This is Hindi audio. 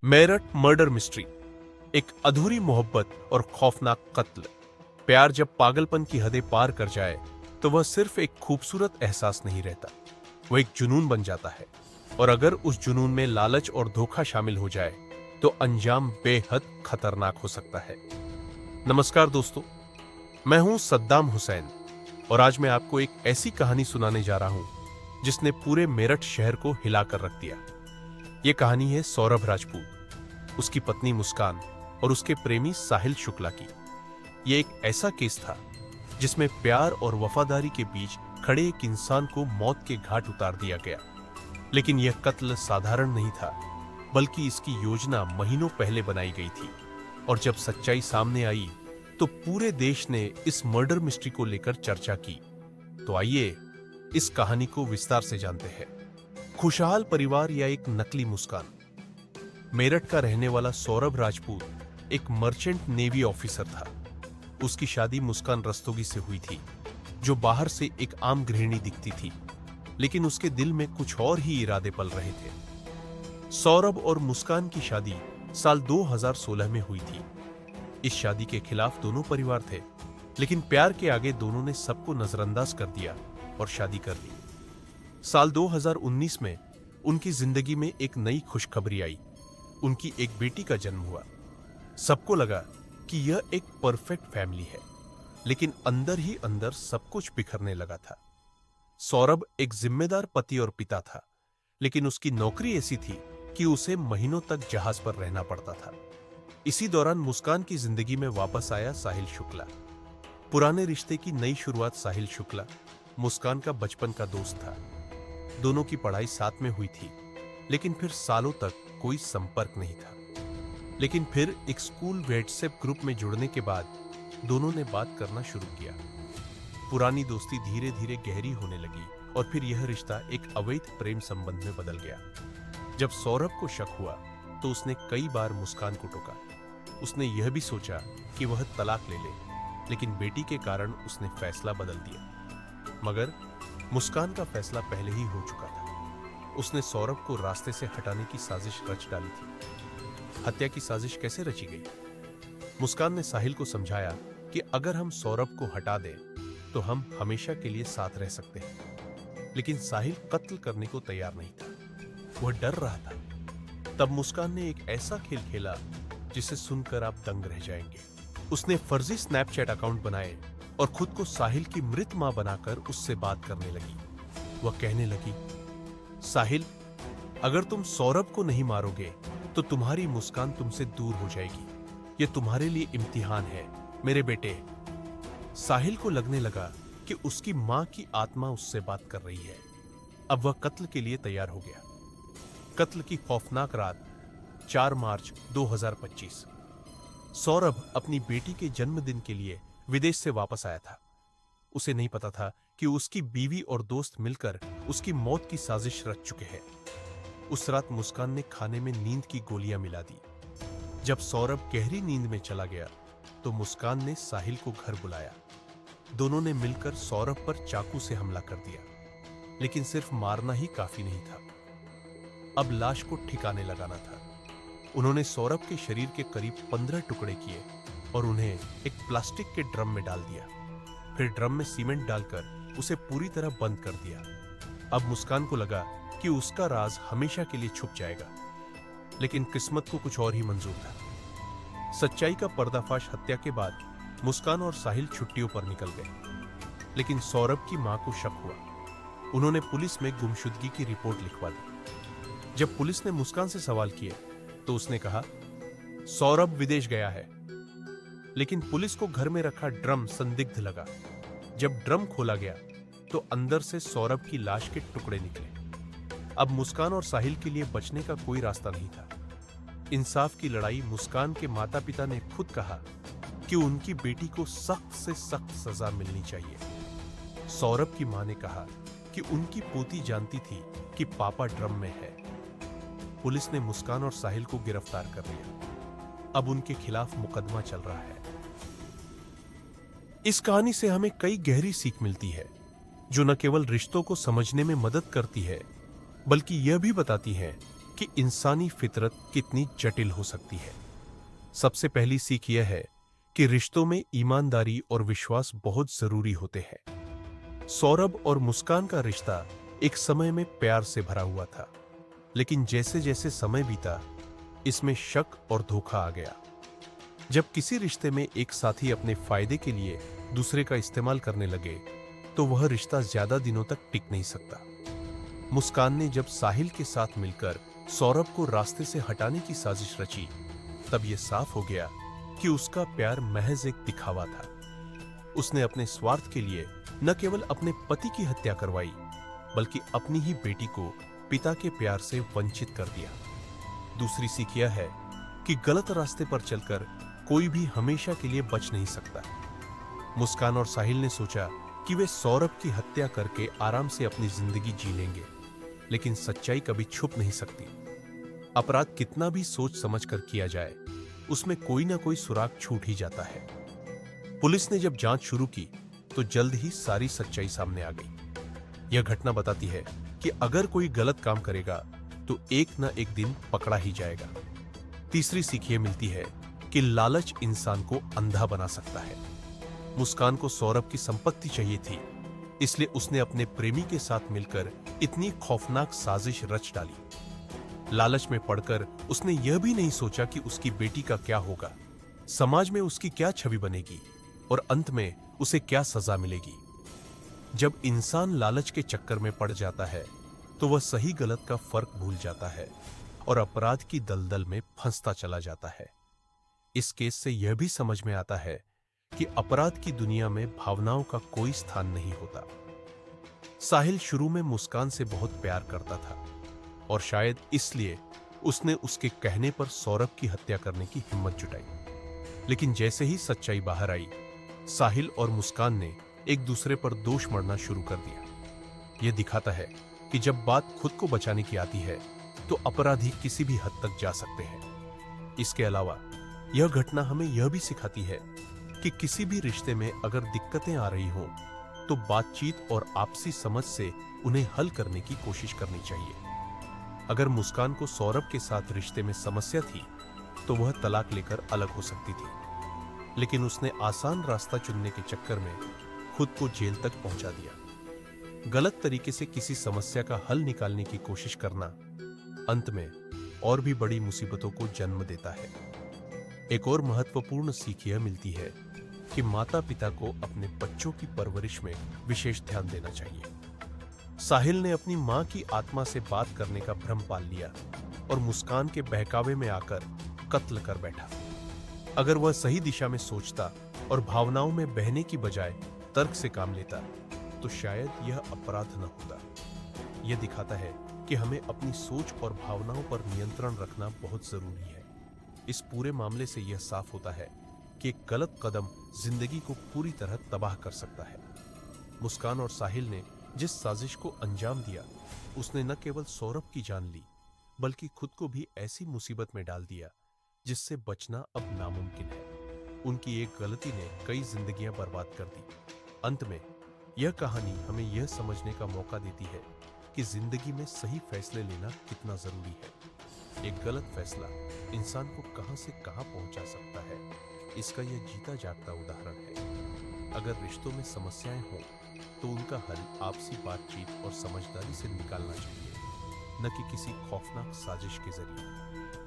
मेरठ मर्डर मिस्ट्री, एक अधूरी मोहब्बत और खौफनाक कत्ल। प्यार जब पागलपन की हदें पार कर जाए तो वह सिर्फ एक खूबसूरत एहसास नहीं रहता, वह एक जुनून बन जाता है। और अगर उस जुनून में लालच और धोखा शामिल हो जाए तो अंजाम बेहद खतरनाक हो सकता है। नमस्कार दोस्तों, मैं हूं सद्दाम हुसैन और आज मैं आपको एक ऐसी कहानी सुनाने जा रहा हूं जिसने पूरे मेरठ शहर को हिलाकर रख दिया। यह कहानी है सौरभ राजपूत, उसकी पत्नी मुस्कान और उसके प्रेमी साहिल शुक्ला की। यह एक ऐसा केस था जिसमें प्यार और वफादारी के बीच खड़े एक इंसान को मौत के घाट उतार दिया गया। लेकिन यह कत्ल साधारण नहीं था, बल्कि इसकी योजना महीनों पहले बनाई गई थी। और जब सच्चाई सामने आई तो पूरे देश ने इस मर्डर मिस्ट्री को लेकर चर्चा की। तो आइए इस कहानी को विस्तार से जानते हैं। खुशहाल परिवार या एक नकली मुस्कान। मेरठ का रहने वाला सौरभ राजपूत एक मर्चेंट नेवी ऑफिसर था। उसकी शादी मुस्कान रस्तोगी से हुई थी, जो बाहर से एक आम गृहिणी दिखती थी, लेकिन उसके दिल में कुछ और ही इरादे पल रहे थे। सौरभ और मुस्कान की शादी साल 2016 में हुई थी। इस शादी के खिलाफ दोनों परिवार थे, लेकिन प्यार के आगे दोनों ने सबको नजरअंदाज कर दिया और शादी कर ली। साल 2019 में उनकी जिंदगी में एक नई खुशखबरी आई। उनकी एक बेटी का जन्म हुआ। सबको लगा कि यह एक परफेक्ट फैमिली है, लेकिन अंदर ही अंदर सब कुछ बिखरने लगा था। सौरभ एक जिम्मेदार पति और पिता था, लेकिन उसकी नौकरी ऐसी थी कि उसे महीनों तक जहाज पर रहना पड़ता था। इसी दौरान मुस्कान की जिंदगी में वापस आया साहिल शुक्ला। पुराने रिश्ते की नई शुरुआत। साहिल शुक्ला मुस्कान का बचपन का दोस्त था। दोनों की पढ़ाई साथ में हुई थी, लेकिन फिर सालों तक कोई संपर्क नहीं था। लेकिन फिर एक स्कूल व्हाट्सएप ग्रुप में जुड़ने के बाद दोनों ने बात करना शुरू किया। पुरानी दोस्ती धीरे धीरे गहरी होने लगी और फिर यह रिश्ता एक अवैध प्रेम संबंध में बदल गया। जब सौरभ को शक हुआ तो उसने कई बार मुस्कान को टोका। उसने यह भी सोचा कि वह तलाक ले ले, लेकिन बेटी के कारण उसने फैसला बदल दिया। मगर मुस्कान का फैसला पहले ही हो चुका था। उसने सौरभ को रास्ते से हटाने की साजिश रच डाली थी। हत्या की साजिश कैसे रची गई? मुस्कान ने साहिल को समझाया कि अगर हम सौरभ को हटा दें तो हम हमेशा के लिए साथ रह सकते हैं। लेकिन साहिल कत्ल करने को तैयार नहीं था। वह डर रहा था। तब मुस्कान ने एक ऐसा खेल खेला जिसे सुनकर आप दंग रह जाएंगे। उसने फर्जी स्नैपचैट अकाउंट बनाए और खुद को साहिल की मृत मां बनाकर उससे बात करने लगी। वह कहने लगी, साहिल, अगर तुम सौरभ को नहीं मारोगे तो तुम्हारी मुस्कान तुमसे दूर हो जाएगी। यह तुम्हारे लिए इम्तिहान है मेरे बेटे। साहिल को लगने लगा कि उसकी मां की आत्मा उससे बात कर रही है। अब वह कत्ल के लिए तैयार हो गया। कत्ल की खौफनाक रात, 4 मार्च 2025। सौरभ अपनी बेटी के जन्मदिन के लिए विदेश से वापस आया था। उसे नहीं पता था कि उसकी बीवी और दोस्त मिलकर उसकी मौत की साजिश रच चुके हैं। उस रात मुस्कान ने खाने में नींद की गोलियां मिला दी। जब सौरभ गहरी नींद में चला गया तो मुस्कान ने साहिल को घर बुलाया। दोनों ने मिलकर सौरभ पर चाकू से हमला कर दिया, लेकिन सिर्फ मारना ही काफी नहीं था। अब लाश को ठिकाने लगाना था। उन्होंने सौरभ के शरीर के करीब 15 टुकड़े किए और उन्हें एक प्लास्टिक के ड्रम में डाल दिया। फिर ड्रम में सीमेंट डालकर उसे पूरी तरह बंद कर दिया। अब मुस्कान को लगा कि उसका राज हमेशा के लिए छुप जाएगा, लेकिन किस्मत को कुछ और ही मंजूर था। सच्चाई का पर्दाफाश हत्या के बाद मुस्कान और साहिल छुट्टियों पर निकल गए, लेकिन सौरभ की मां को शक हुआ। उन्होंने पुलिस में गुमशुदगी की रिपोर्ट लिखवा दी। जब पुलिस ने मुस्कान से सवाल किए तो उसने कहा, सौरभ विदेश गया है। लेकिन पुलिस को घर में रखा ड्रम संदिग्ध लगा। जब ड्रम खोला गया तो अंदर से सौरभ की लाश के टुकड़े निकले। अब मुस्कान और साहिल के लिए बचने का कोई रास्ता नहीं था। इंसाफ की लड़ाई। मुस्कान के माता पिता ने खुद कहा कि उनकी बेटी को सख्त से सख्त सजा मिलनी चाहिए। सौरभ की मां ने कहा कि उनकी पोती जानती थी कि पापा ड्रम में है। पुलिस ने मुस्कान और साहिल को गिरफ्तार कर लिया। अब उनके खिलाफ मुकदमा चल रहा है। इस कहानी से हमें कई गहरी सीख मिलती है, जो न केवल रिश्तों को समझने में मदद करती है, बल्कि यह भी बताती है कि इंसानी फितरत कितनी जटिल हो सकती है। सबसे पहली सीख यह है कि रिश्तों में ईमानदारी और विश्वास बहुत जरूरी होते हैं। सौरभ और मुस्कान का रिश्ता एक समय में प्यार से भरा हुआ था, लेकिन जैसे जैसे समय बीता, इसमें शक और धोखा आ गया। जब किसी रिश्ते में एक साथी अपने फायदे के लिए दूसरे का इस्तेमाल करने लगे, तो वह रिश्ता ज्यादा दिनों तक टिक नहीं सकता। मुस्कान ने जब साहिल के साथ मिलकर सौरभ को रास्ते से हटाने की साजिश रची, तब यह साफ हो गया कि उसका प्यार महज एक दिखावा था। उसने अपने स्वार्थ के लिए न केवल अपने पति की हत्या करवाई, बल्कि अपनी ही बेटी को पिता के प्यार से वंचित कर दिया। दूसरी सीख यह है कि गलत रास्ते पर चलकर कोई भी हमेशा के लिए बच नहीं सकता। मुस्कान और साहिल ने सोचा कि वे सौरभ की हत्या करके आराम से अपनी जिंदगी जी लेंगे, लेकिन सच्चाई कभी छुप नहीं सकती। अपराध कितना भी सोच समझकर किया जाए, उसमें कोई ना कोई सुराग छूट ही जाता है। पुलिस ने जब जांच शुरू की, तो जल्द ही सारी सच्चाई सामने आ गई। यह घटना बताती है कि अगर कोई गलत काम करेगा, तो एक न एक दिन पकड़ा ही जाएगा। तीसरी सीख यह मिलती है कि लालच इंसान को अंधा बना सकता है। मुस्कान को सौरभ की संपत्ति चाहिए थी, इसलिए उसने अपने प्रेमी के साथ मिलकर इतनी खौफनाक साजिश रच डाली। लालच में पड़कर उसने यह भी नहीं सोचा कि उसकी बेटी का क्या होगा, समाज में उसकी क्या छवि बनेगी और अंत में उसे क्या सजा मिलेगी। जब इंसान लालच के चक्कर में पड़ जाता है, तो वह सही गलत का फर्क भूल जाता है और अपराध की दलदल में फंसता चला जाता है। इस केस से यह भी समझ में आता है कि अपराध की दुनिया में भावनाओं का कोई स्थान नहीं होता। साहिल शुरू में मुस्कान से बहुत प्यार करता था और शायद इसलिए उसने उसके कहने पर सौरभ की हत्या करने की हिम्मत जुटाई। लेकिन जैसे ही सच्चाई बाहर आई, साहिल और मुस्कान ने एक दूसरे पर दोष मढ़ना शुरू कर दिया। यह दिखाता है कि जब बात खुद को बचाने की आती है, तो अपराधी किसी भी हद तक जा सकते हैं। इसके अलावा यह घटना हमें यह भी सिखाती है कि किसी भी रिश्ते में अगर दिक्कतें आ रही हों, तो बातचीत और आपसी समझ से उन्हें हल करने की कोशिश करनी चाहिए। अगर मुस्कान को सौरभ के साथ रिश्ते में समस्या थी, तो वह तलाक लेकर अलग हो सकती थी, लेकिन उसने आसान रास्ता चुनने के चक्कर में खुद को जेल तक पहुंचा दिया। गलत तरीके से किसी समस्या का हल निकालने की कोशिश करना अंत में और भी बड़ी मुसीबतों को जन्म देता है। एक और महत्वपूर्ण सीख यह मिलती है कि माता पिता को अपने बच्चों की परवरिश में विशेष ध्यान देना चाहिए। साहिल ने अपनी मां की आत्मा से बात करने का भ्रम पाल लिया और मुस्कान के बहकावे में आकर कत्ल कर बैठा। अगर वह सही दिशा में सोचता और भावनाओं में बहने की बजाय तर्क से काम लेता, तो शायद यह अपराध न होता। यह दिखाता है कि हमें अपनी सोच और भावनाओं पर नियंत्रण रखना बहुत जरूरी है। इस पूरे मामले से यह साफ होता है कि एक गलत कदम जिंदगी को पूरी तरह तबाह कर सकता है। मुस्कान और साहिल ने जिस साजिश को अंजाम दिया, उसने न केवल सौरभ की जान ली, बल्कि खुद को भी ऐसी मुसीबत में डाल दिया जिससे बचना अब नामुमकिन है। उनकी एक गलती ने कई जिंदगियां बर्बाद कर दी। अंत में यह कहानी हमें यह समझने का मौका देती है कि जिंदगी में सही फैसले लेना कितना जरूरी है। एक गलत फैसला इंसान को कहां से कहां पहुंचा सकता है, इसका यह जीता जागता उदाहरण है। अगर रिश्तों में समस्याएं हों, तो उनका हल आपसी बातचीत और समझदारी से निकालना चाहिए, न कि किसी खौफनाक साजिश के जरिए।